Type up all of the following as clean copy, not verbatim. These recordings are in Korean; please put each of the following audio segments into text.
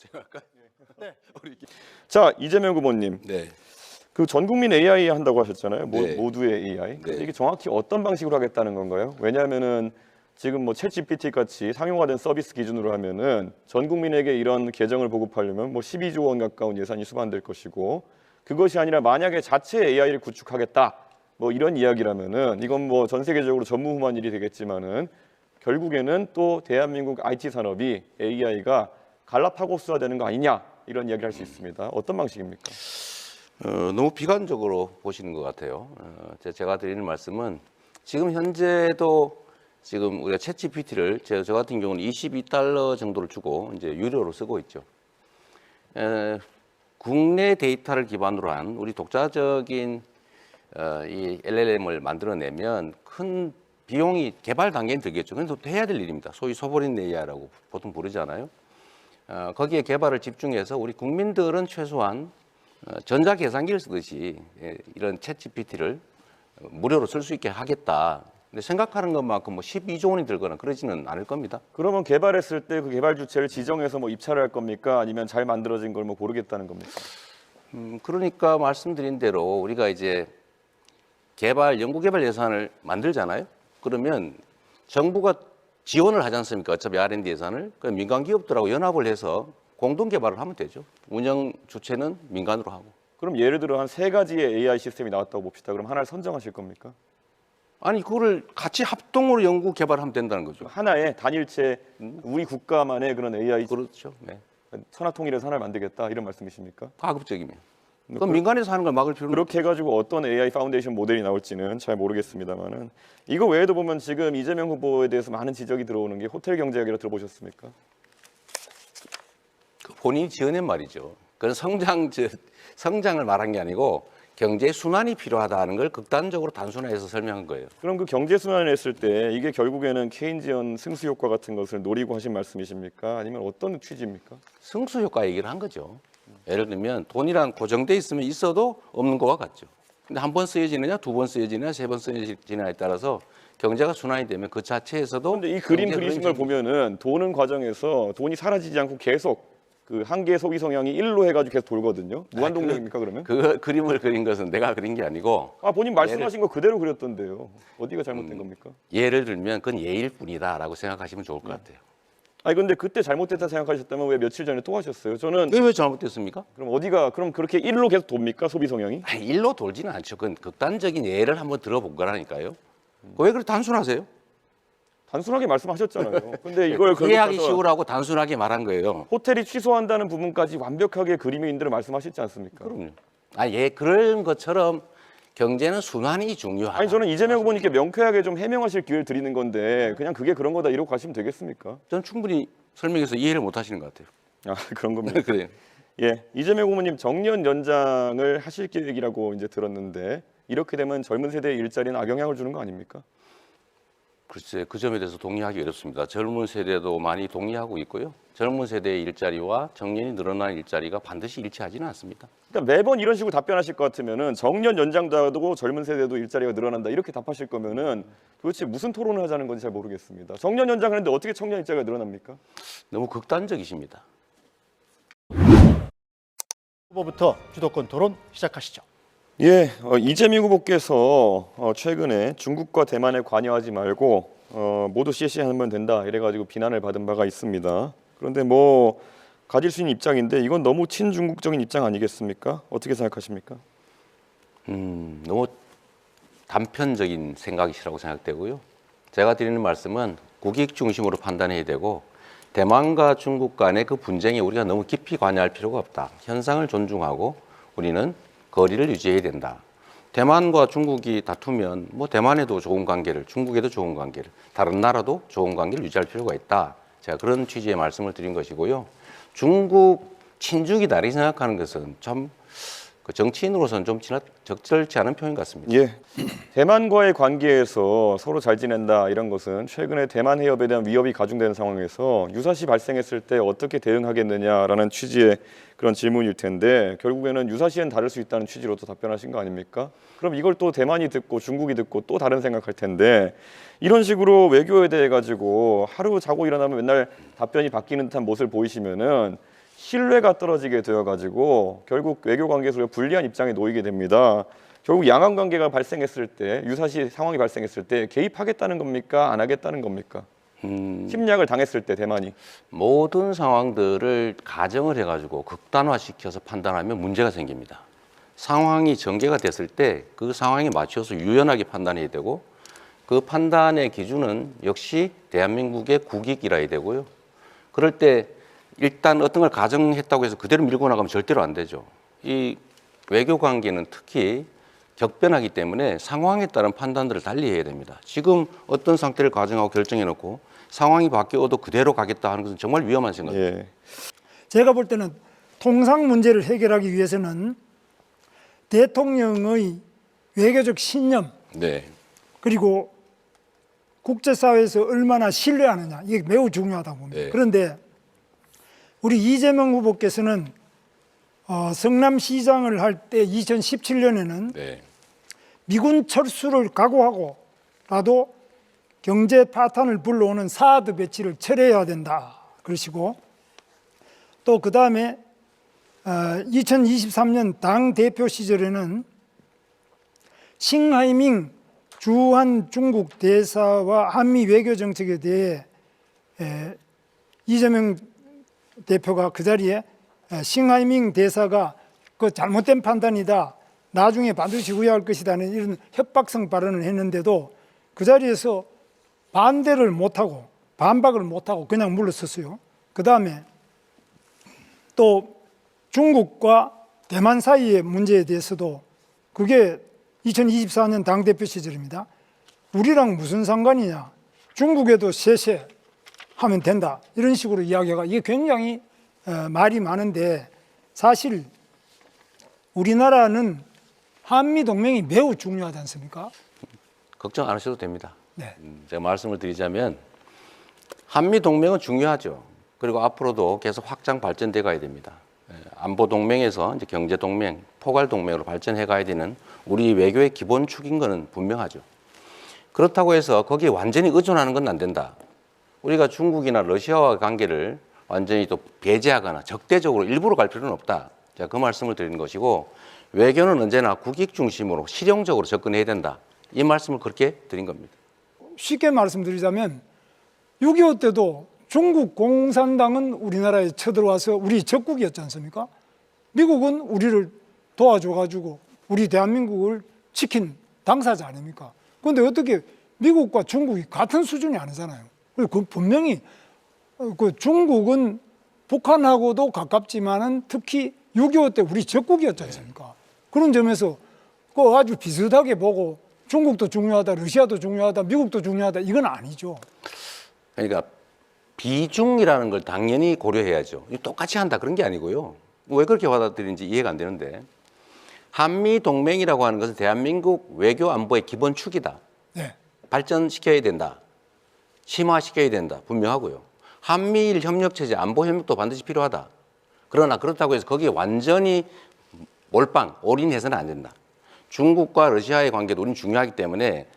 제가 할까요? 네. 자, 이재명 후보님. 네. 그 전 국민 AI 한다고 하셨잖아요. 네. 모두의 AI. 근데 네. 이게 정확히 어떤 방식으로 하겠다는 건가요? 왜냐하면은 지금 뭐 챗GPT 같이 상용화된 서비스 기준으로 하면은 전 국민에게 이런 계정을 보급하려면 뭐 12조 원 가까운 예산이 수반될 것이고, 그것이 아니라 만약에 자체 AI를 구축하겠다 뭐 이런 이야기라면은 이건 뭐 전 세계적으로 전무후무한 일이 되겠지만은 결국에는 또 대한민국 IT 산업이 AI가 갈라파고스화 되는 거 아니냐 이런 이야기를 할 수 있습니다. 어떤 방식입니까? 너무 비관적으로 보시는 것 같아요. 제가 드리는 말씀은 지금 현재도 지금 우리가 챗GPT를 저 같은 경우는 $22 정도를 주고 이제 유료로 쓰고 있죠. 국내 데이터를 기반으로 한 우리 독자적인 이 LLM을 만들어내면 큰 비용이 개발 단계는 들겠죠. 그래서 해야 될 일입니다. 소위 소버린 AI라고 보통 부르잖아요. 거기에 개발을 집중해서 우리 국민들은 최소한 전자계산기를 쓰듯이 이런 챗GPT를 무료로 쓸 수 있게 하겠다. 근데 생각하는 것만큼 뭐 12조 원이 들거나 그러지는 않을 겁니다. 그러면 개발했을 때 그 개발 주체를 지정해서 뭐 입찰을 할 겁니까? 아니면 잘 만들어진 걸 뭐 고르겠다는 겁니까? 그러니까 말씀드린 대로 우리가 이제 연구개발 예산을 만들잖아요. 그러면 정부가 지원을 하지 않습니까? 어차피 R&D 예산을. 그럼 민간 기업들하고 연합을 해서 공동 개발을 하면 되죠. 운영 주체는 민간으로 하고. 그럼 예를 들어 한 3가지의 AI 시스템이 나왔다고 봅시다. 그럼 하나를 선정하실 겁니까? 아니 그거를 같이 합동으로 연구 개발하면 된다는 거죠. 하나의 단일체 우리 국가만의 그런 AI 그렇죠. 네. 천하통일해서 하나를 만들겠다 이런 말씀이십니까? 가급적이면. 그럼 민간에서 하는 걸 막을 필요는 그렇게 해가지고 어떤 AI 파운데이션 모델이 나올지는 잘 모르겠습니다만은 이거 외에도 보면 지금 이재명 후보에 대해서 많은 지적이 들어오는 게 호텔 경제 이야기를 들어보셨습니까? 본인이 지어낸 말이죠. 그건 성장을 말한 게 아니고 경제 순환이 필요하다는 걸 극단적으로 단순화해서 설명한 거예요. 그럼 그 경제 순환을 했을 때 이게 결국에는 케인지언 승수 효과 같은 것을 노리고 하신 말씀이십니까? 아니면 어떤 취지입니까? 승수 효과 얘기를 한 거죠. 예를 들면 돈이란 고정돼 있으면 있어도 없는 거와 같죠. 근데 한 번 쓰여지느냐, 2번 쓰여지느냐, 3번 쓰여지느냐에 따라서 경제가 순환이 되면 그 자체에서도. 그런데 이 그림 그리신 걸 보면은 도는 과정에서 돈이 사라지지 않고 계속 그 한계 소비 성향이 1로 해가지고 계속 돌거든요. 무한동력입니까 그러면? 그 그림을 그린 것은 내가 그린 게 아니고. 아 본인 말씀하신 거 그대로 그렸던데요. 어디가 잘못된 겁니까? 예를 들면 그건 예일 뿐이다라고 생각하시면 좋을 것 같아요. 아니 근데 그때 잘못됐다 생각하셨다면 왜 며칠 전에 또 하셨어요? 저는 왜 잘못됐습니까? 그럼 그렇게 1로 계속 돕니까 소비 성향이? 아니, 일로 돌지는 않죠. 그건 극단적인 예를 한번 들어본 거라니까요. 왜 그렇게 단순하세요? 단순하게 말씀하셨잖아요. 근데 이걸 이해하기 가서 쉬우라고 단순하게 말한 거예요. 호텔이 취소한다는 부분까지 완벽하게 그림의 인들을 말씀하셨지 않습니까? 그럼요. 그런 것처럼 경제는 순환이 중요하다. 아니 저는 이재명 후보님께 명쾌하게 좀 해명하실 기회를 드리는 건데 그냥 그게 그런 거다 이러고 가시면 되겠습니까? 저는 충분히 설명해서 이해를 못 하시는 것 같아요. 아 그런 겁니다. 그래요. 예, 이재명 후보님 정년 연장을 하실 계획이라고 이제 들었는데 이렇게 되면 젊은 세대의 일자리는 악영향을 주는 거 아닙니까? 글쎄 그 점에 대해서 동의하기 어렵습니다. 젊은 세대도 많이 동의하고 있고요. 젊은 세대의 일자리와 청년이 늘어나는 일자리가 반드시 일치하지는 않습니다. 그러니까 매번 이런 식으로 답변하실 것 같으면은 정년 연장도 하고 젊은 세대도 일자리가 늘어난다 이렇게 답하실 거면은 도대체 무슨 토론을 하자는 건지 잘 모르겠습니다. 정년 연장을 했는데 어떻게 청년 일자리가 늘어납니까? 너무 극단적이십니다. 후보부터 주도권 토론 시작하시죠. 예, 이재명 후보께서 최근에 중국과 대만에 관여하지 말고 모두 CC하면 된다 이래가지고 비난을 받은 바가 있습니다. 그런데 뭐 가질 수 있는 입장인데 이건 너무 친중국적인 입장 아니겠습니까? 어떻게 생각하십니까? 너무 단편적인 생각이시라고 생각되고요. 제가 드리는 말씀은 국익 중심으로 판단해야 되고 대만과 중국 간의 그 분쟁에 우리가 너무 깊이 관여할 필요가 없다. 현상을 존중하고 우리는 거리를 유지해야 된다. 대만과 중국이 다투면 뭐 대만에도 좋은 관계를, 중국에도 좋은 관계를, 다른 나라도 좋은 관계를 유지할 필요가 있다. 제가 그런 취지의 말씀을 드린 것이고요. 중국 친중이다 이렇게 생각하는 것은 참 그 정치인으로서는 좀 적절치 않은 표현 같습니다. 예, 대만과의 관계에서 서로 잘 지낸다 이런 것은 최근에 대만 해협에 대한 위협이 가중되는 상황에서 유사시 발생했을 때 어떻게 대응하겠느냐라는 취지의 그런 질문일 텐데 결국에는 유사시엔 다를 수 있다는 취지로 또 답변하신 거 아닙니까? 그럼 이걸 또 대만이 듣고 중국이 듣고 또 다른 생각할 텐데 이런 식으로 외교에 대해 가지고 하루 자고 일어나면 맨날 답변이 바뀌는 듯한 모습을 보이시면은 신뢰가 떨어지게 되어가지고 결국 외교 관계에서 불리한 입장에 놓이게 됩니다. 결국 양안 관계가 발생했을 때, 유사시 상황이 발생했을 때 개입하겠다는 겁니까? 안 하겠다는 겁니까? 침략을 당했을 때 대만이. 모든 상황들을 가정을 해가지고 극단화시켜서 판단하면 문제가 생깁니다. 상황이 전개가 됐을 때 그 상황에 맞춰서 유연하게 판단해야 되고 그 판단의 기준은 역시 대한민국의 국익이라 해야 되고요. 그럴 때 일단 어떤 걸 가정했다고 해서 그대로 밀고 나가면 절대로 안 되죠. 이 외교 관계는 특히 격변하기 때문에 상황에 따른 판단들을 달리 해야 됩니다. 지금 어떤 상태를 가정하고 결정해 놓고 상황이 바뀌어도 그대로 가겠다 하는 것은 정말 위험한 생각입니다. 예. 제가 볼 때는 통상 문제를 해결하기 위해서는 대통령의 외교적 신념 네. 그리고 국제사회에서 얼마나 신뢰하느냐 이게 매우 중요하다고 봅니다. 네. 그런데 우리 이재명 후보께서는 성남시장을 할 때 2017년에는 네. 미군 철수를 각오하고라도 경제 파탄을 불러오는 사드 배치를 철회해야 된다 그러시고 또 그 다음에 2023년 당 대표 시절에는 싱하이밍 주한 중국 대사와 한미 외교 정책에 대해 이재명 대표가 그 자리에 싱하이밍 대사가 그 잘못된 판단이다. 나중에 반드시 후회할 것이다는 이런 협박성 발언을 했는데도 그 자리에서 반대를 못하고 반박을 못하고 그냥 물러섰어요. 그 다음에 또 중국과 대만 사이의 문제에 대해서도 그게 2024년 당대표 시절입니다. 우리랑 무슨 상관이냐. 중국에도 셋에 하면 된다. 이런 식으로 이야기가 이게 굉장히 말이 많은데 사실 우리나라는 한미동맹이 매우 중요하지 않습니까? 걱정 안 하셔도 됩니다. 네. 제가 말씀을 드리자면 한미동맹은 중요하죠. 그리고 앞으로도 계속 확장 발전돼 가야 됩니다. 안보동맹에서 이제 경제동맹, 포괄동맹으로 발전해 가야 되는 우리 외교의 기본축인 것은 분명하죠. 그렇다고 해서 거기에 완전히 의존하는 건 안 된다. 우리가 중국이나 러시아와 관계를 완전히 또 배제하거나 적대적으로 일부러 갈 필요는 없다. 제가 그 말씀을 드리는 것이고 외교는 언제나 국익 중심으로 실용적으로 접근해야 된다. 이 말씀을 그렇게 드린 겁니다. 쉽게 말씀드리자면 6.25 때도 중국 공산당은 우리나라에 쳐들어와서 우리 적국이었지 않습니까? 미국은 우리를 도와줘가지고 우리 대한민국을 지킨 당사자 아닙니까? 그런데 어떻게 미국과 중국이 같은 수준이 아니잖아요. 그리고 그 분명히 그 중국은 북한하고도 가깝지만은 특히 6.25 때 우리 적국이었지 않습니까? 그런 점에서 그 아주 비슷하게 보고 중국도 중요하다, 러시아도 중요하다, 미국도 중요하다 이건 아니죠. 그러니까 비중이라는 걸 당연히 고려해야죠. 똑같이 한다 그런 게 아니고요. 왜 그렇게 받아들이는지 이해가 안 되는데 한미 동맹이라고 하는 것은 대한민국 외교 안보의 기본 축이다. 네. 발전시켜야 된다. 심화시켜야 된다. 분명하고요. 한미일 협력 체제, 안보 협력도 반드시 필요하다. 그러나 그렇다고 해서 거기에 완전히 몰빵, 올인해서는 안 된다. 중국과 러시아의 관계도 우리는 중요하기 때문에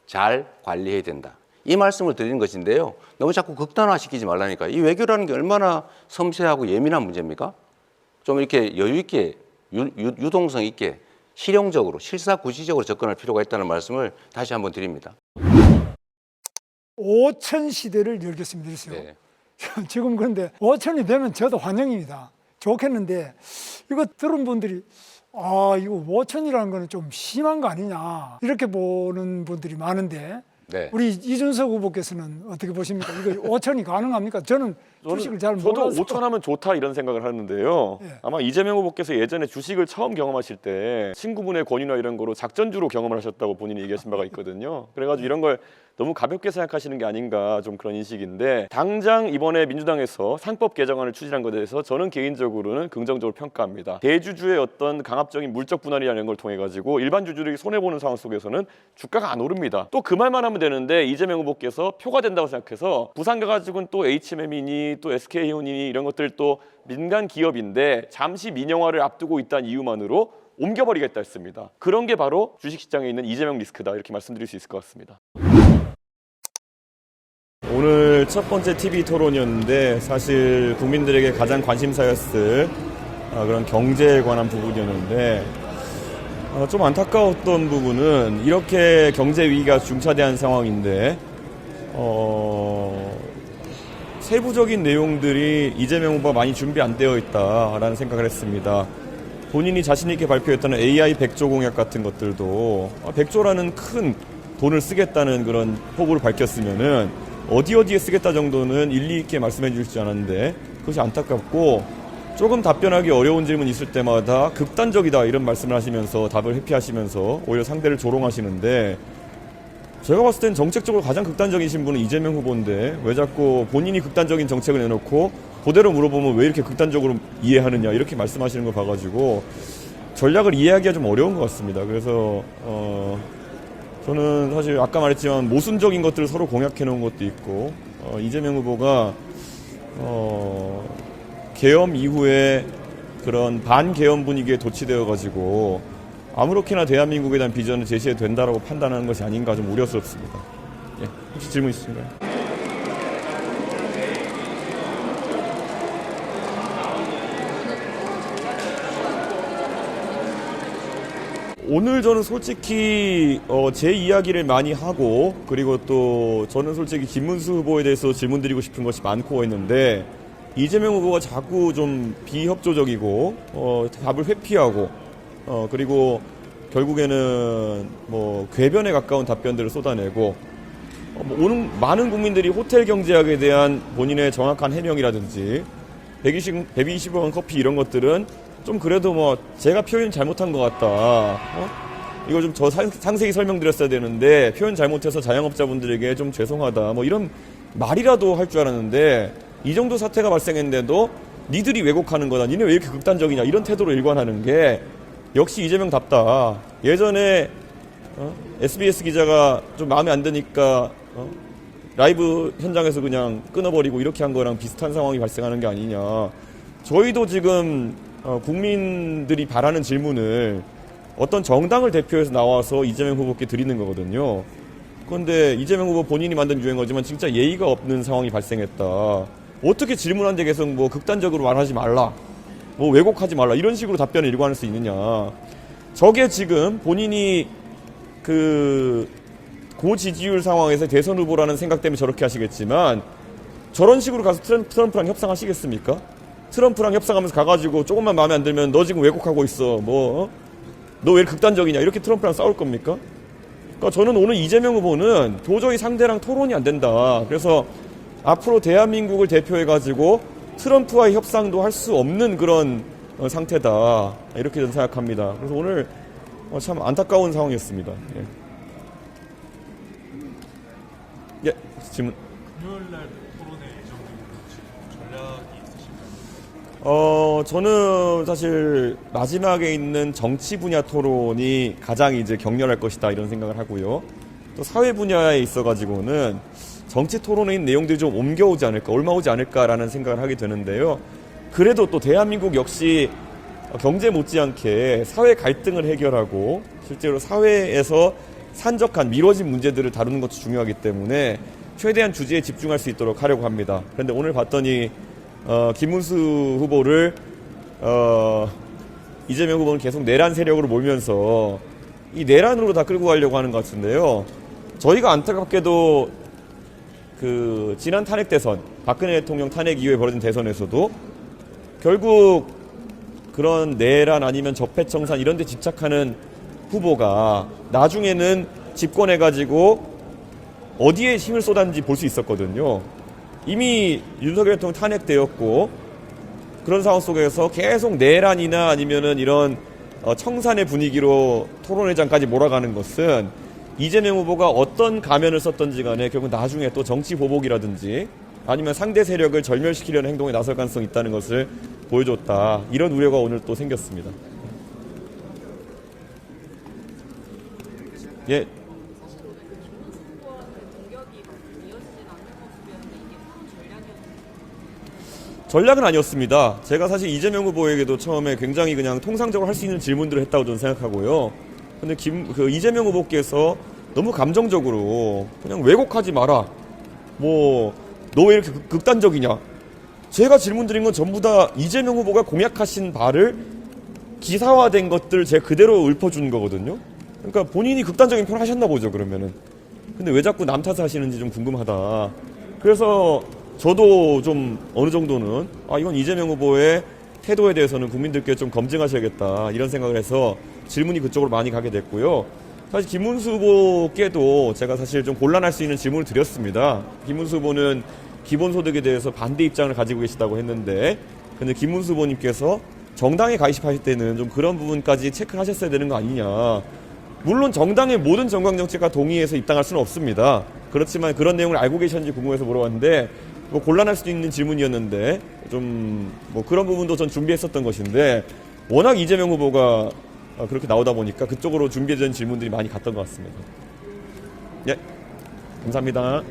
잘 관리해야 된다. 이 말씀을 드리는 것인데요. 너무 자꾸 극단화시키지 말라니까. 이 외교라는 게 얼마나 섬세하고 예민한 문제입니까? 좀 이렇게 여유 있게, 유동성 있게, 실용적으로, 실사구시적으로 접근할 필요가 있다는 말씀을 다시 한번 드립니다. 5천 시대를 열겠습니다. 그랬어요. 네. 지금 그런데 5천이 되면 저도 환영입니다. 좋겠는데 이거 들은 분들이 이거 5천이라는 거는 좀 심한 거 아니냐 이렇게 보는 분들이 많은데 네. 우리 이준석 후보께서는 어떻게 보십니까? 이거 5천이 가능합니까? 저는 주식을 잘 몰라서. 저도 5천 하면 좋다 이런 생각을 하는데요. 예. 아마 이재명 후보께서 예전에 주식을 처음 경험하실 때 친구분의 권유나 이런 거로 작전주로 경험을 하셨다고 본인이 얘기하신 바가 있거든요. 그래가지고 이런 걸 너무 가볍게 생각하시는 게 아닌가 좀 그런 인식인데 당장 이번에 민주당에서 상법 개정안을 추진한 것에 대해서 저는 개인적으로는 긍정적으로 평가합니다. 대주주의 어떤 강압적인 물적 분할이라는 걸 통해 가지고 일반 주주들이 손해 보는 상황 속에서는 주가가 안 오릅니다. 또 그 말만 하면 되는데 이재명 후보께서 표가 된다고 생각해서 부산 가가지고는 또 HMM이니 또 SK이온이니 이런 것들 또 민간 기업인데 잠시 민영화를 앞두고 있다는 이유만으로 옮겨버리겠다 했습니다. 그런 게 바로 주식시장에 있는 이재명 리스크다 이렇게 말씀드릴 수 있을 것 같습니다. 오늘 첫 번째 TV 토론이었는데 사실 국민들에게 가장 관심사였을 그런 경제에 관한 부분이었는데 좀 안타까웠던 부분은 이렇게 경제 위기가 중차대한 상황인데 세부적인 내용들이 이재명 후보가 많이 준비 안 되어 있다라는 생각을 했습니다. 본인이 자신 있게 발표했던 AI 100조 공약 같은 것들도 100조라는 큰 돈을 쓰겠다는 그런 포부를 밝혔으면은 어디에 쓰겠다 정도는 일리 있게 말씀해 주실 줄 알았는데 그것이 안타깝고 조금 답변하기 어려운 질문 있을 때마다 극단적이다 이런 말씀을 하시면서 답을 회피하시면서 오히려 상대를 조롱하시는데 제가 봤을 땐 정책적으로 가장 극단적이신 분은 이재명 후보인데 왜 자꾸 본인이 극단적인 정책을 내놓고 그대로 물어보면 왜 이렇게 극단적으로 이해하느냐 이렇게 말씀하시는 걸 봐가지고 전략을 이해하기가 좀 어려운 것 같습니다. 그래서 저는 사실 아까 말했지만 모순적인 것들을 서로 공약해 놓은 것도 있고 이재명 후보가 계엄 이후에 그런 반계엄 분위기에 도취되어 가지고 아무렇게나 대한민국에 대한 비전을 제시해도 된다라고 판단하는 것이 아닌가 좀 우려스럽습니다. 예, 혹시 질문 있으신가요? 오늘 저는 솔직히 제 이야기를 많이 하고 그리고 또 저는 솔직히 김문수 후보에 대해서 질문 드리고 싶은 것이 많고 했는데 이재명 후보가 자꾸 좀 비협조적이고 답을 회피하고 그리고 결국에는 뭐 궤변에 가까운 답변들을 쏟아내고 오는 많은 국민들이 호텔 경제학에 대한 본인의 정확한 해명이라든지 120원 커피 이런 것들은 좀 그래도 뭐 제가 표현 잘못한 것 같다. 이거 좀 저 상세히 설명드렸어야 되는데 표현 잘못해서 자영업자분들에게 좀 죄송하다. 뭐 이런 말이라도 할 줄 알았는데 이 정도 사태가 발생했는데도 니들이 왜곡하는 거다. 니네 왜 이렇게 극단적이냐. 이런 태도로 일관하는 게 역시 이재명답다. 예전에 SBS 기자가 좀 마음에 안 드니까 라이브 현장에서 그냥 끊어버리고 이렇게 한 거랑 비슷한 상황이 발생하는 게 아니냐. 저희도 지금 국민들이 바라는 질문을 어떤 정당을 대표해서 나와서 이재명 후보께 드리는 거거든요. 그런데 이재명 후보 본인이 만든 유행어지만 진짜 예의가 없는 상황이 발생했다. 어떻게 질문한데 계속 뭐 극단적으로 말하지 말라, 뭐 왜곡하지 말라 이런 식으로 답변을 일관할 수 있느냐. 저게 지금 본인이 그 고지지율 상황에서 대선 후보라는 생각 때문에 저렇게 하시겠지만 저런 식으로 가서 트럼프랑 협상하시겠습니까? 트럼프랑 협상하면서 가가지고 조금만 마음에 안 들면 너 지금 왜곡하고 있어. 너 왜 극단적이냐. 이렇게 트럼프랑 싸울 겁니까? 그러니까 저는 오늘 이재명 후보는 도저히 상대랑 토론이 안 된다. 그래서 앞으로 대한민국을 대표해가지고 트럼프와의 협상도 할 수 없는 그런 상태다. 이렇게 저는 생각합니다. 그래서 오늘 참 안타까운 상황이었습니다. 예, 질문. 금요일날 토론회 예정된 전략이 있으신가요? 저는 사실 마지막에 있는 정치 분야 토론이 가장 이제 격렬할 것이다 이런 생각을 하고요. 또 사회 분야에 있어가지고는 정치 토론에 있는 내용들이 좀 옮겨오지 않을까, 옮아오지 않을까라는 생각을 하게 되는데요. 그래도 또 대한민국 역시 경제 못지않게 사회 갈등을 해결하고 실제로 사회에서 산적한 미뤄진 문제들을 다루는 것도 중요하기 때문에 최대한 주제에 집중할 수 있도록 하려고 합니다. 그런데 오늘 봤더니 김문수 후보를 이재명 후보는 계속 내란 세력으로 몰면서 이 내란으로 다 끌고 가려고 하는 것 같은데요. 저희가 안타깝게도 그 지난 탄핵 대선, 박근혜 대통령 탄핵 이후에 벌어진 대선에서도 결국 그런 내란 아니면 적폐청산 이런 데 집착하는 후보가 나중에는 집권해가지고 어디에 힘을 쏟았는지 볼 수 있었거든요. 이미 윤석열 대통령 탄핵되었고 그런 상황 속에서 계속 내란이나 아니면은 이런 청산의 분위기로 토론회장까지 몰아가는 것은 이재명 후보가 어떤 가면을 썼던지 간에 결국 나중에 또 정치 보복이라든지 아니면 상대 세력을 절멸시키려는 행동에 나설 가능성이 있다는 것을 보여줬다. 이런 우려가 오늘 또 생겼습니다. 예. 전략은 아니었습니다. 제가 사실 이재명 후보에게도 처음에 굉장히 그냥 통상적으로 할 수 있는 질문들을 했다고 저는 생각하고요. 근데 이재명 후보께서 너무 감정적으로 그냥 왜곡하지 마라. 뭐 너 왜 이렇게 극단적이냐? 제가 질문 드린 건 전부 다 이재명 후보가 공약하신 바를 기사화된 것들 제가 그대로 읊어준 거거든요. 그러니까 본인이 극단적인 표현을 하셨나 보죠, 그러면은. 근데 왜 자꾸 남 탓을 하시는지 좀 궁금하다. 그래서 저도 좀 어느 정도는 이건 이재명 후보의 태도에 대해서는 국민들께 좀 검증하셔야겠다 이런 생각을 해서 질문이 그쪽으로 많이 가게 됐고요. 사실 김문수 후보께도 제가 사실 좀 곤란할 수 있는 질문을 드렸습니다. 김문수 후보는 기본소득에 대해서 반대 입장을 가지고 계시다고 했는데, 근데 김문수 후보님께서 정당에 가입하실 때는 좀 그런 부분까지 체크를 하셨어야 되는 거 아니냐. 물론 정당의 모든 정강정책과 동의해서 입당할 수는 없습니다. 그렇지만 그런 내용을 알고 계셨는지 궁금해서 물어봤는데, 뭐 곤란할 수도 있는 질문이었는데 좀 뭐 그런 부분도 전 준비했었던 것인데, 워낙 이재명 후보가 그렇게 나오다 보니까 그쪽으로 준비된 질문들이 많이 갔던 것 같습니다. 예, 감사합니다.